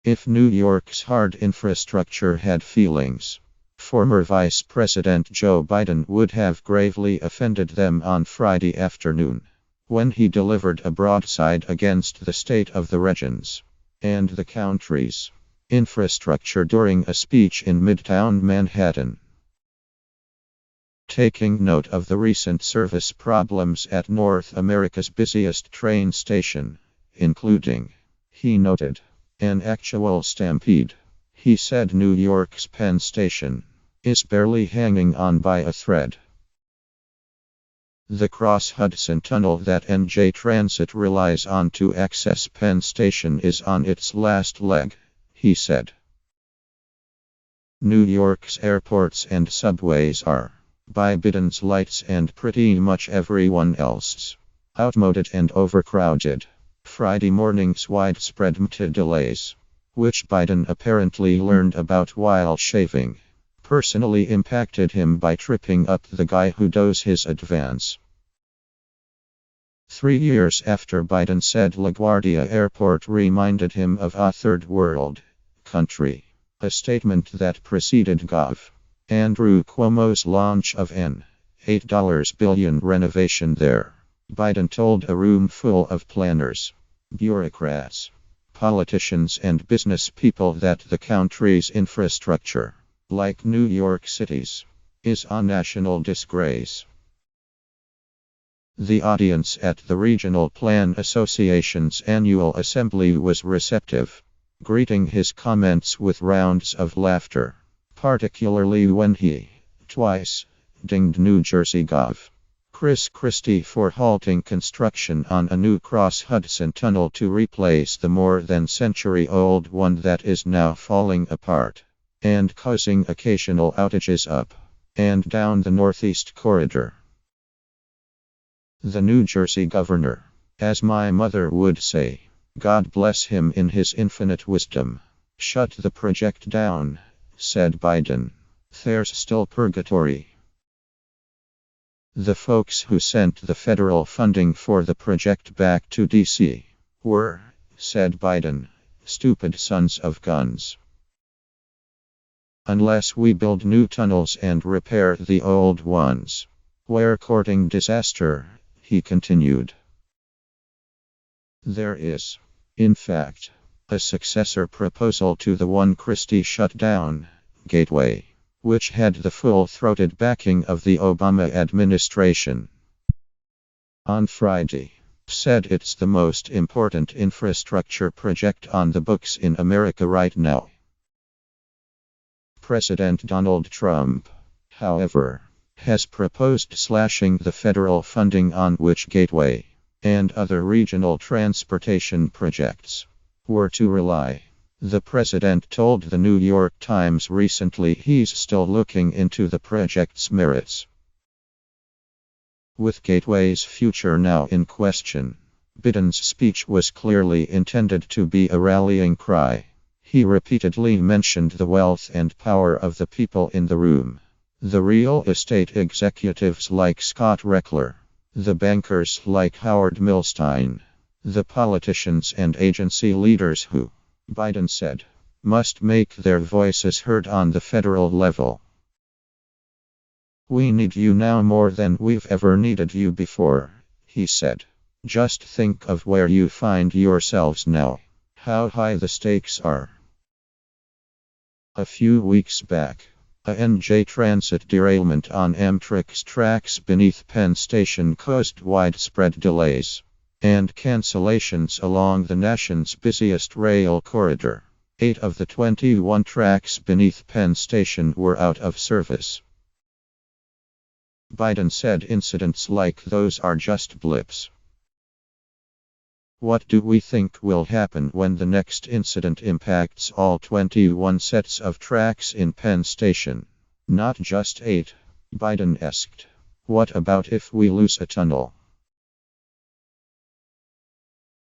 If New York's hard infrastructure had feelings, former Vice President Joe Biden would have gravely offended them on Friday afternoon, when he delivered a broadside against the state of the regions and the country's infrastructure during a speech in Midtown Manhattan. Taking note of the recent service problems at North America's busiest train station, including, he noted, an actual stampede, he said New York's Penn Station is barely hanging on by a thread. The Cross-Hudson Tunnel that NJ Transit relies on to access Penn Station is on its last leg, he said. New York's airports and subways are, by Biden's lights and pretty much everyone else's, outmoded and overcrowded. Friday morning's widespread MTA delays, which Biden apparently learned about while shaving, personally impacted him by tripping up the guy who does his advance. 3 years after Biden said LaGuardia Airport reminded him of a third world country, a statement that preceded Gov. Andrew Cuomo's launch of an $8 billion renovation there, Biden told a room full of planners, bureaucrats, politicians and business people that the country's infrastructure, like New York City's, is a national disgrace. The audience at the Regional Plan Association's annual assembly was receptive, greeting his comments with rounds of laughter, particularly when he, twice, dinged New Jersey Gov. Chris Christie for halting construction on a new Cross-Hudson Tunnel to replace the more than century-old one that is now falling apart, and causing occasional outages up and down the Northeast Corridor. The New Jersey governor, as my mother would say, God bless him in his infinite wisdom, shut the project down, said Biden. There's still purgatory. The folks who sent the federal funding for the project back to D.C. were, said Biden, stupid sons of guns. Unless we build new tunnels and repair the old ones, we're courting disaster, he continued. There is, in fact, a successor proposal to the one Christie shut down, Gateway, which had the full-throated backing of the Obama administration. On Friday, said it's the most important infrastructure project on the books in America right now. President Donald Trump, however, has proposed slashing the federal funding on which Gateway and other regional transportation projects were to rely. The president told the New York Times recently he's still looking into the project's merits. With Gateway's future now in question, Biden's speech was clearly intended to be a rallying cry. He repeatedly mentioned the wealth and power of the people in the room. The real estate executives like Scott Reckler, the bankers like Howard Milstein, the politicians and agency leaders who, Biden said, must make their voices heard on the federal level. We need you now more than we've ever needed you before, he said. Just think of where you find yourselves now, how high the stakes are. A few weeks back, a NJ Transit derailment on Amtrak's tracks beneath Penn Station caused widespread delays and cancellations along the nation's busiest rail corridor. 8 of the 21 tracks beneath Penn Station were out of service. Biden said incidents like those are just blips. What do we think will happen when the next incident impacts all 21 sets of tracks in Penn Station? Not just 8, Biden asked. What about if we lose a tunnel?